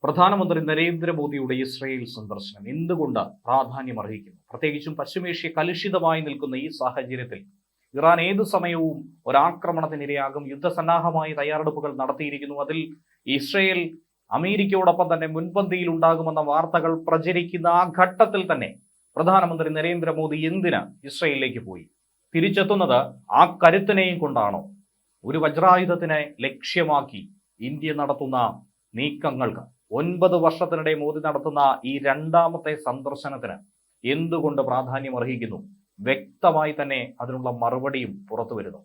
പ്രധാനമന്ത്രി നരേന്ദ്രമോദിയുടെ ഇസ്രയേൽ സന്ദർശനം എന്തുകൊണ്ട് പ്രാധാന്യമർഹിക്കുന്നു? പ്രത്യേകിച്ചും പശ്ചിമേഷ്യ കലുഷിതമായി നിൽക്കുന്ന ഈ സാഹചര്യത്തിൽ ഇറാൻ ഏതു സമയവും ഒരാക്രമണത്തിനിരയാകും. യുദ്ധസന്നാഹമായി തയ്യാറെടുപ്പുകൾ നടത്തിയിരിക്കുന്നു. അതിൽ ഇസ്രയേൽ അമേരിക്കയോടൊപ്പം തന്നെ മുൻപന്തിയിൽ ഉണ്ടാകുമെന്ന വാർത്തകൾ പ്രചരിക്കുന്ന ആ ഘട്ടത്തിൽ തന്നെ പ്രധാനമന്ത്രി നരേന്ദ്രമോദി എന്തിന് ഇസ്രയേലിലേക്ക് പോയി? തിരിച്ചെത്തുന്നത് ആ കരുത്തിനെയും കൊണ്ടാണോ? ഒരു വജ്രായുധത്തിനെ ലക്ഷ്യമാക്കി ഇന്ത്യ നടത്തുന്ന നീക്കങ്ങൾക്ക് 9 വർഷത്തിനിടെ മോദി നടത്തുന്ന ഈ രണ്ടാമത്തെ സന്ദർശനത്തിന് എന്തുകൊണ്ട് പ്രാധാന്യം അർഹിക്കുന്നു? വ്യക്തമായി തന്നെ അതിനുള്ള മറുപടിയും പുറത്തു വരുന്നു.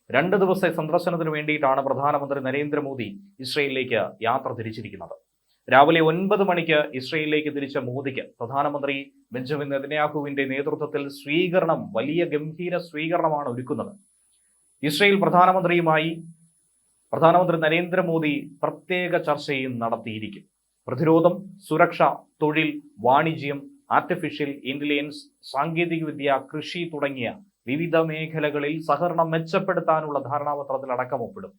2 ദിവസത്തെ സന്ദർശനത്തിന് വേണ്ടിയിട്ടാണ് പ്രധാനമന്ത്രി നരേന്ദ്രമോദി ഇസ്രയേലിലേക്ക് യാത്ര തിരിച്ചിരിക്കുന്നത്. രാവിലെ 9 മണിക്ക് ഇസ്രയേലിലേക്ക് തിരിച്ച മോദിക്ക് പ്രധാനമന്ത്രി ബെഞ്ചമിൻ നെതന്യാഹുവിന്റെ നേതൃത്വത്തിൽ സ്വീകരണം, വലിയ ഗംഭീര സ്വീകരണമാണ് ഒരുക്കുന്നത്. ഇസ്രയേൽ പ്രധാനമന്ത്രി നരേന്ദ്രമോദി പ്രത്യേക ചർച്ചയും നടത്തിയിരിക്കും. പ്രതിരോധം, സുരക്ഷ, തൊഴിൽ, വാണിജ്യം, ആർട്ടിഫിഷ്യൽ ഇന്റലിജൻസ്, സാങ്കേതികവിദ്യ, കൃഷി തുടങ്ങിയ വിവിധ മേഖലകളിൽ സഹകരണം മെച്ചപ്പെടുത്താനുള്ള ധാരണാപത്രത്തിൽ അടക്കം ഒപ്പിടും.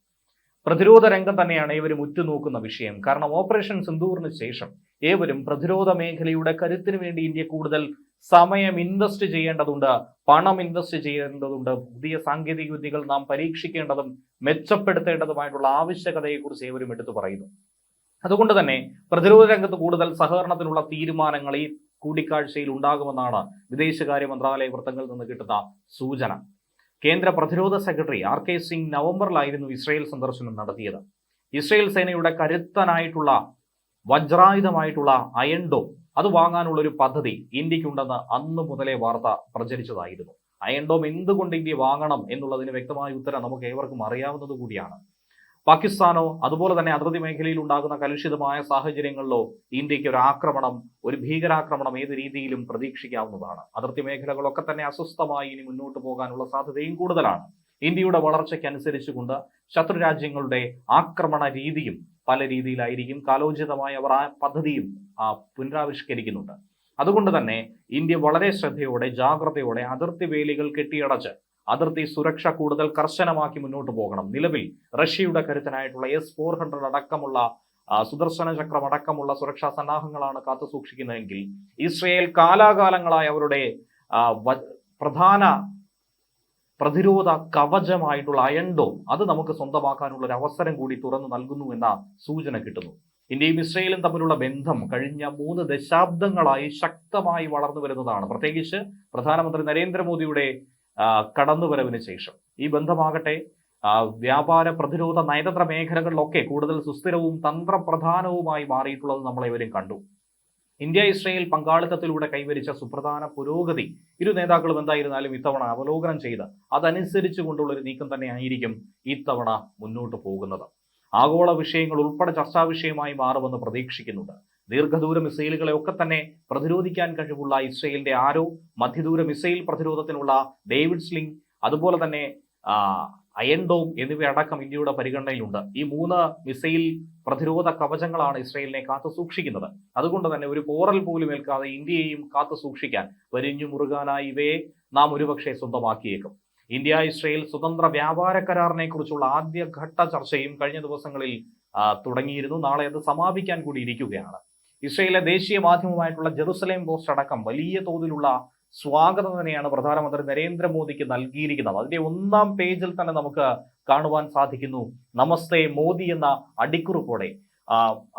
പ്രതിരോധ രംഗം തന്നെയാണ് ഏവരും ഉറ്റുനോക്കുന്ന വിഷയം. കാരണം ഓപ്പറേഷൻ സിന്ദൂറിന് ശേഷം ഏവരും പ്രതിരോധ മേഖലയുടെ കരുത്തിന് വേണ്ടി ഇന്ത്യ കൂടുതൽ സമയം ഇൻവെസ്റ്റ് ചെയ്യേണ്ടതുണ്ട്, പണം ഇൻവെസ്റ്റ് ചെയ്യേണ്ടതുണ്ട്, പുതിയ സാങ്കേതിക വിദ്യകൾ നാം പരീക്ഷിക്കേണ്ടതും മെച്ചപ്പെടുത്തേണ്ടതുമായിട്ടുള്ള ആവശ്യകതയെക്കുറിച്ച് ഏവരും എടുത്തു പറയുന്നു. അതുകൊണ്ട് തന്നെ പ്രതിരോധ രംഗത്ത് കൂടുതൽ സഹകരണത്തിനുള്ള തീരുമാനങ്ങൾ ഈ കൂടിക്കാഴ്ചയിൽ ഉണ്ടാകുമെന്നാണ് വിദേശകാര്യ മന്ത്രാലയ വൃത്തങ്ങളിൽ നിന്ന് കിട്ടുന്ന സൂചന. കേന്ദ്ര പ്രതിരോധ സെക്രട്ടറി RK സിംഗ് നവംബറിലായിരുന്നു ഇസ്രയേൽ സന്ദർശനം നടത്തിയത്. ഇസ്രയേൽ സേനയുടെ കരുത്തനായിട്ടുള്ള വജ്രായുധമായിട്ടുള്ള അയൺ ഡോം അത് വാങ്ങാനുള്ള ഒരു പദ്ധതി ഇന്ത്യക്കുണ്ടെന്ന് അന്നു മുതലേ വാർത്ത പ്രചരിച്ചതായിരുന്നു. അയൺ ഡോം എന്തുകൊണ്ട് ഇന്ത്യ വാങ്ങണം എന്നുള്ളതിന് വ്യക്തമായ ഉത്തരം നമുക്ക് ഏവർക്കും അറിയാവുന്നത് കൂടിയാണ്. പാകിസ്ഥാനോ അതുപോലെ തന്നെ അതിർത്തി മേഖലയിൽ ഉണ്ടാകുന്ന കലുഷിതമായ സാഹചര്യങ്ങളിലോ ഇന്ത്യക്ക് ഒരു ഭീകരാക്രമണം ഏത് രീതിയിലും പ്രതീക്ഷിക്കാവുന്നതാണ്. അതിർത്തി മേഖലകളൊക്കെ തന്നെ അസ്വസ്ഥമായി ഇനി മുന്നോട്ട് പോകാനുള്ള സാധ്യതയും കൂടുതലാണ്. ഇന്ത്യയുടെ വളർച്ചയ്ക്കനുസരിച്ചുകൊണ്ട് ശത്രു രാജ്യങ്ങളുടെ ആക്രമണ രീതിയും പല രീതിയിലായിരിക്കും. കാലോചിതമായി അവർ ആ പദ്ധതിയും പുനരാവിഷ്കരിക്കുന്നുണ്ട്. അതുകൊണ്ട് തന്നെ ഇന്ത്യ വളരെ ശ്രദ്ധയോടെ, ജാഗ്രതയോടെ അതിർത്തി വേലികൾ കെട്ടിയടച്ച് അതിർത്തി സുരക്ഷ കൂടുതൽ കർശനമാക്കി മുന്നോട്ട് പോകണം. നിലവിൽ റഷ്യയുടെ കരുത്തനായിട്ടുള്ള S-400 അടക്കമുള്ള സുദർശന ചക്രം അടക്കമുള്ള സുരക്ഷാ സന്നാഹങ്ങളാണ് കാത്തു സൂക്ഷിക്കുന്നതെങ്കിൽ ഇസ്രയേൽ കാലാകാലങ്ങളായി അവരുടെ പ്രധാന പ്രതിരോധ കവചമായിട്ടുള്ള അയൺ ഡോം അത് നമുക്ക് സ്വന്തമാക്കാനുള്ള ഒരു അവസരം കൂടി തുറന്നു നൽകുന്നു എന്ന സൂചന കിട്ടുന്നു. ഇന്ത്യയും ഇസ്രയേലും തമ്മിലുള്ള ബന്ധം കഴിഞ്ഞ 3 ദശാബ്ദങ്ങളായി ശക്തമായി വളർന്നു വരുന്നതാണ്. പ്രത്യേകിച്ച് പ്രധാനമന്ത്രി നരേന്ദ്രമോദിയുടെ കടന്നുവരവിന് ശേഷം ഈ ബന്ധമാകട്ടെ വ്യാപാര, പ്രതിരോധ, നയതന്ത്ര മേഖലകളിലൊക്കെ കൂടുതൽ സുസ്ഥിരവും തന്ത്രപ്രധാനവുമായി മാറിയിട്ടുള്ളത് നമ്മളേവരും കണ്ടു. ഇന്ത്യ ഇസ്രയേൽ പങ്കാളിത്തത്തിലൂടെ കൈവരിച്ച സുപ്രധാന പുരോഗതി ഇരു നേതാക്കളും എന്തായിരുന്നാലും ഇത്തവണ അവലോകനം ചെയ്ത് അതനുസരിച്ചു കൊണ്ടുള്ള ഒരു നീക്കം തന്നെയായിരിക്കും ഇത്തവണ മുന്നോട്ട് പോകുന്നത്. ആഗോള വിഷയങ്ങൾ ഉൾപ്പെടെ ചർച്ചാ വിഷയമായി മാറുമെന്ന് പ്രതീക്ഷിക്കുന്നുണ്ട്. ദീർഘദൂര മിസൈലുകളെ ഒക്കെ തന്നെ പ്രതിരോധിക്കാൻ കഴിവുള്ള ഇസ്രയേലിന്റെ ആരോ, മധ്യദൂര മിസൈൽ പ്രതിരോധത്തിനുള്ള ഡേവിഡ് സ്ലിംഗ്, അതുപോലെ തന്നെ അയൺ ഡോം എന്നിവയടക്കം ഇന്ത്യയുടെ പരിഗണനയിലുണ്ട്. ഈ 3 മിസൈൽ പ്രതിരോധ കവചങ്ങളാണ് ഇസ്രയേലിനെ കാത്തു സൂക്ഷിക്കുന്നത്. അതുകൊണ്ട് തന്നെ ഒരു പോറൽ പോലും ഏൽക്കാതെ ഇന്ത്യയെയും കാത്തു സൂക്ഷിക്കാൻ വരിഞ്ഞു മുറുകാനായി ഇവയെ നാം ഒരുപക്ഷെ സ്വന്തമാക്കിയേക്കും. ഇന്ത്യ ഇസ്രയേൽ സ്വതന്ത്ര വ്യാപാര കരാറിനെ കുറിച്ചുള്ള ആദ്യഘട്ട ചർച്ചയും കഴിഞ്ഞ ദിവസങ്ങളിൽ തുടങ്ങിയിരുന്നു. നാളെ അത് സമാപിക്കാൻ കൂടി ഇരിക്കുകയാണ്. ഇസ്രയേലിലെ ദേശീയ മാധ്യമമായിട്ടുള്ള ജെറുസലേം പോസ്റ്റ് അടക്കം വലിയ തോതിലുള്ള സ്വാഗതം തന്നെയാണ് പ്രധാനമന്ത്രി നരേന്ദ്രമോദിക്ക് നൽകിയിരിക്കുന്നത്. അതിന്റെ 1-ാം പേജിൽ തന്നെ നമുക്ക് കാണുവാൻ സാധിക്കുന്നു നമസ്തേ മോദി എന്ന അടിക്കുറിപ്പോടെ.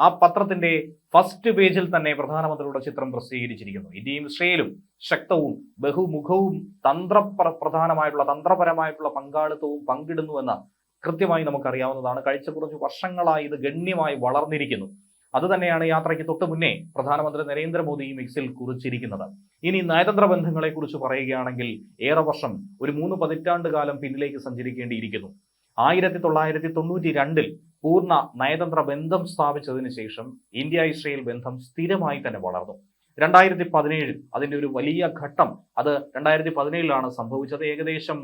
ആ പത്രത്തിന്റെ ഫസ്റ്റ് പേജിൽ തന്നെ പ്രധാനമന്ത്രിയുടെ ചിത്രം പ്രസിദ്ധീകരിച്ചിരിക്കുന്നു. ഇന്ത്യയും ഇസ്രയേലും ശക്തവും ബഹുമുഖവും തന്ത്രപരമായിട്ടുള്ള പങ്കാളിത്തവും പങ്കിടുന്നുവെന്ന് കൃത്യമായി നമുക്കറിയാവുന്നതാണ്. കഴിച്ച കുറച്ച് വർഷങ്ങളായി ഇത് ഗണ്യമായി വളർന്നിരിക്കുന്നു. അതുതന്നെയാണ് യാത്രയ്ക്ക് തൊട്ട് മുന്നേ പ്രധാനമന്ത്രി നരേന്ദ്രമോദിയും എക്സിൽ കുറിച്ചിരിക്കുന്നത്. ഇനി നയതന്ത്ര ബന്ധങ്ങളെ കുറിച്ച് പറയുകയാണെങ്കിൽ ഏറെ വർഷം, ഒരു 3 പതിറ്റാണ്ട് കാലം പിന്നിലേക്ക് സഞ്ചരിക്കേണ്ടിയിരിക്കുന്നു. 1992 പൂർണ്ണ നയതന്ത്ര ബന്ധം സ്ഥാപിച്ചതിന് ശേഷം ഇന്ത്യ ഇസ്രയേൽ ബന്ധം സ്ഥിരമായി തന്നെ വളർന്നു. 2017 അതിന്റെ ഒരു വലിയ ഘട്ടം അത് 2017 സംഭവിച്ചത്. ഏകദേശം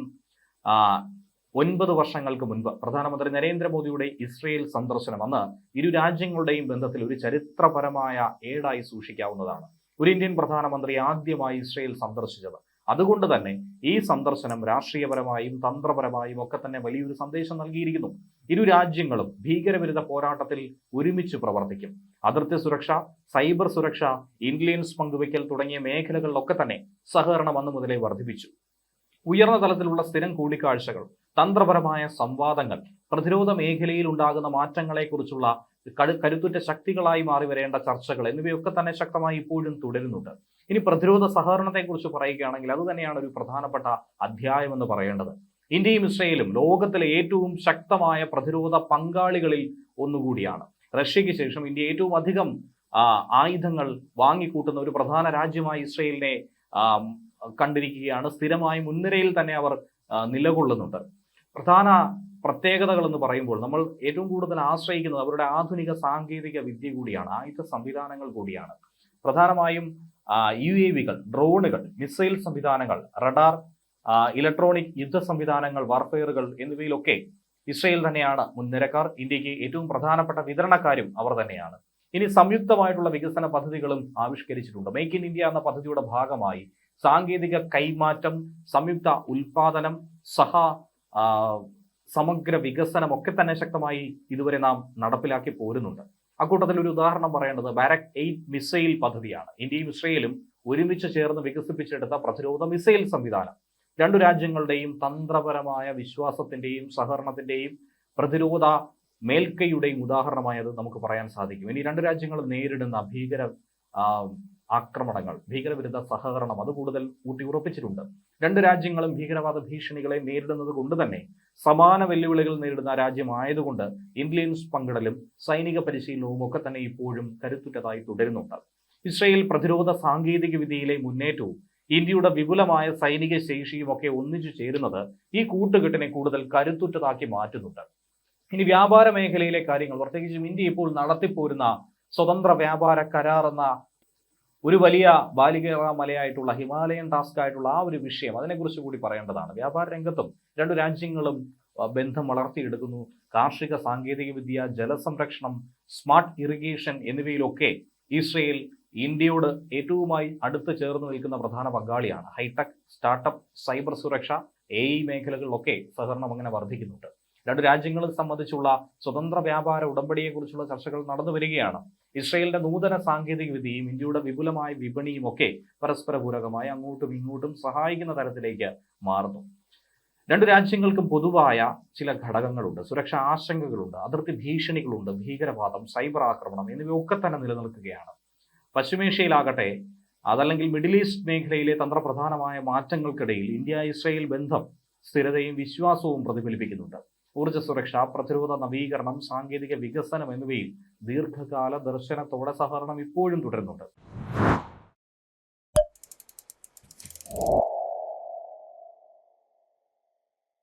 9 വർഷങ്ങൾക്ക് മുൻപ് പ്രധാനമന്ത്രി നരേന്ദ്രമോദിയുടെ ഇസ്രയേൽ സന്ദർശനം അന്ന് ഇരു രാജ്യങ്ങളുടെയും ബന്ധത്തിൽ ഒരു ചരിത്രപരമായ ഏടായി സൂക്ഷിക്കാവുന്നതാണ്. ഒരു ഇന്ത്യൻ പ്രധാനമന്ത്രി ആദ്യമായി ഇസ്രയേൽ സന്ദർശിച്ചത് അതുകൊണ്ട് തന്നെ ഈ സന്ദർശനം രാഷ്ട്രീയപരമായും തന്ത്രപരമായും ഒക്കെ തന്നെ വലിയൊരു സന്ദേശം നൽകിയിരിക്കുന്നു. ഇരു രാജ്യങ്ങളും ഭീകരവിരുദ്ധ പോരാട്ടത്തിൽ ഒരുമിച്ച് പ്രവർത്തിക്കും. അതിർത്തി സുരക്ഷ, സൈബർ സുരക്ഷ, ഇന്റലിജൻസ് പങ്കുവയ്ക്കൽ തുടങ്ങിയ മേഖലകളിലൊക്കെ തന്നെ സഹകരണം അന്നു മുതലേ വർദ്ധിപ്പിച്ചു. ഉയർന്ന തലത്തിലുള്ള സ്ഥിരം കൂടിക്കാഴ്ചകൾ, തന്ത്രപരമായ സംവാദങ്ങൾ, പ്രതിരോധ മേഖലയിൽ ഉണ്ടാകുന്ന മാറ്റങ്ങളെക്കുറിച്ചുള്ള കരുത്തുറ്റ ശക്തികളായി മാറി വരേണ്ട ചർച്ചകൾ എന്നിവയൊക്കെ തന്നെ ശക്തമായി ഇപ്പോഴും തുടരുന്നുണ്ട്. ഇനി പ്രതിരോധ സഹകരണത്തെക്കുറിച്ച് പറയുകയാണെങ്കിൽ അത് തന്നെയാണ് ഒരു പ്രധാനപ്പെട്ട അധ്യായം എന്ന് പറയേണ്ടത്. ഇന്ത്യയും ഇസ്രയേലും ലോകത്തിലെ ഏറ്റവും ശക്തമായ പ്രതിരോധ പങ്കാളികളിൽ ഒന്നുകൂടിയാണ്. റഷ്യയ്ക്ക് ശേഷം ഇന്ത്യ ഏറ്റവും അധികം ആയുധങ്ങൾ വാങ്ങിക്കൂട്ടുന്ന ഒരു പ്രധാന രാജ്യമായി ഇസ്രയേലിനെ കണ്ടിരിക്കുകയാണ്. സ്ഥിരമായി മുൻനിരയിൽ തന്നെ അവർ നിലകൊള്ളുന്നുണ്ട്. പ്രധാന പ്രത്യേകതകൾ എന്ന് പറയുമ്പോൾ നമ്മൾ ഏറ്റവും കൂടുതൽ ആശ്രയിക്കുന്നത് അവരുടെ ആധുനിക സാങ്കേതിക വിദ്യ കൂടിയാണ്, ആയുധ സംവിധാനങ്ങൾ കൂടിയാണ്. പ്രധാനമായും UAV-കൾ, ഡ്രോണുകൾ, മിസൈൽ സംവിധാനങ്ങൾ, റഡാർ, ഇലക്ട്രോണിക് യുദ്ധ സംവിധാനങ്ങൾ, വാർഫെയറുകൾ എന്നിവയിലൊക്കെ ഇസ്രയേൽ തന്നെയാണ് മുൻനിരക്കാർ. ഇന്ത്യക്ക് ഏറ്റവും പ്രധാനപ്പെട്ട വിതരണക്കാരും അവർ തന്നെയാണ്. ഇനി സംയുക്തമായിട്ടുള്ള വികസന പദ്ധതികളും ആവിഷ്കരിച്ചിട്ടുണ്ട്. മേക്ക് ഇൻ ഇന്ത്യ എന്ന പദ്ധതിയുടെ ഭാഗമായി സാങ്കേതിക കൈമാറ്റം, സംയുക്ത ഉൽപാദനം, സമഗ്ര വികസനം ഒക്കെ തന്നെ ശക്തമായി ഇതുവരെ നാം നടപ്പിലാക്കി പോരുന്നുണ്ട്. അക്കൂട്ടത്തിൽ ഒരു ഉദാഹരണം പറയേണ്ടത് ബാരക് 8 മിസൈൽ പദ്ധതിയാണ്. ഇന്ത്യയും ഇസ്രയേലും ഒരുമിച്ച് ചേർന്ന് വികസിപ്പിച്ചെടുത്ത പ്രതിരോധ മിസൈൽ സംവിധാനം രണ്ടു രാജ്യങ്ങളുടെയും തന്ത്രപരമായ വിശ്വാസത്തിന്റെയും സഹകരണത്തിന്റെയും പ്രതിരോധ മേൽക്കൈയുടെയും ഉദാഹരണമായത് നമുക്ക് പറയാൻ സാധിക്കും. ഇനി രണ്ടു രാജ്യങ്ങളും നേരിടുന്ന ഭീകര ആക്രമണങ്ങൾ, ഭീകരവിരുദ്ധ സഹകരണം അത് കൂടുതൽ ഊട്ടിയുറപ്പിച്ചിട്ടുണ്ട്. രണ്ട് രാജ്യങ്ങളും ഭീകരവാദ ഭീഷണികളെ നേരിടുന്നത് കൊണ്ട് തന്നെ സമാന വെല്ലുവിളികൾ നേരിടുന്ന രാജ്യമായതുകൊണ്ട് ഇന്റലിജൻസ് പങ്കിടലും സൈനിക പരിശീലനവും ഒക്കെ തന്നെ ഇപ്പോഴും കരുത്തുറ്റതായി തുടരുന്നുണ്ട്. ഇസ്രയേൽ പ്രതിരോധ സാങ്കേതിക വിദ്യയിലെ മുന്നേറ്റവും ഇന്ത്യയുടെ വിപുലമായ സൈനിക ശേഷിയും ഒക്കെ ഒന്നിച്ചു ചേരുന്നത് ഈ കൂട്ടുകെട്ടിനെ കൂടുതൽ കരുത്തുറ്റതാക്കി മാറ്റുന്നുണ്ട്. ഇനി വ്യാപാര മേഖലയിലെ കാര്യങ്ങൾ, പ്രത്യേകിച്ചും ഇന്ത്യ ഇപ്പോൾ നടത്തിപ്പോരുന്ന സ്വതന്ത്ര വ്യാപാര കരാർ എന്ന ഒരു വലിയ ബാലിക മലയായിട്ടുള്ള ഹിമാലയൻ ടാസ്ക് ആയിട്ടുള്ള ആ ഒരു വിഷയം, അതിനെക്കുറിച്ച് കൂടി പറയേണ്ടതാണ്. വ്യാപാര രംഗത്തും രണ്ടു രാജ്യങ്ങളും ബന്ധം വളർത്തിയെടുക്കുന്നു. കാർഷിക സാങ്കേതിക വിദ്യ, ജലസംരക്ഷണം, സ്മാർട്ട് ഇറിഗേഷൻ എന്നിവയിലൊക്കെ ഇസ്രയേൽ ഇന്ത്യയോട് ഏറ്റവുമായി അടുത്ത് ചേർന്ന് നിൽക്കുന്ന പ്രധാന പങ്കാളിയാണ്. ഹൈടെക്, സ്റ്റാർട്ടപ്പ്, സൈബർ സുരക്ഷ, AI മേഖലകളിലൊക്കെ സഹകരണം അങ്ങനെ വർദ്ധിക്കുന്നുണ്ട്. രണ്ടു രാജ്യങ്ങളെ സംബന്ധിച്ചുള്ള സ്വതന്ത്ര വ്യാപാര ഉടമ്പടിയെക്കുറിച്ചുള്ള ചർച്ചകൾ നടന്നു വരികയാണ്. ഇസ്രയേലിന്റെ നൂതന സാങ്കേതിക വിദ്യയും ഇന്ത്യയുടെ വിപുലമായ വിപണിയും ഒക്കെ പരസ്പര പൂരകമായി അങ്ങോട്ടും ഇങ്ങോട്ടും സഹായിക്കുന്ന തരത്തിലേക്ക് മാറുന്നു. രണ്ടു രാജ്യങ്ങൾക്കും പൊതുവായ ചില ഘടകങ്ങളുണ്ട്, സുരക്ഷാ ആശങ്കകളുണ്ട്, അതിർത്തി ഭീഷണികളുണ്ട്, ഭീകരവാദം, സൈബർ ആക്രമണം എന്നിവയൊക്കെ തന്നെ നിലനിൽക്കുകയാണ്. പശ്ചിമേഷ്യയിലാകട്ടെ അതല്ലെങ്കിൽ മിഡിൽ ഈസ്റ്റ് മേഖലയിലെ തന്ത്രപ്രധാനമായ മാറ്റങ്ങൾക്കിടയിൽ ഇന്ത്യ ഇസ്രയേൽ ബന്ധം സ്ഥിരതയും വിശ്വാസവും പ്രതിഫലിപ്പിക്കുന്നുണ്ട്. ഊർജ്ജ സുരക്ഷ, പ്രതിരോധ നവീകരണം, സാങ്കേതിക വികസനം എന്നിവയിൽ ദീർഘകാല ദർശനത്തോടെ സഹകരണം ഇപ്പോഴും തുടരുന്നുണ്ട്.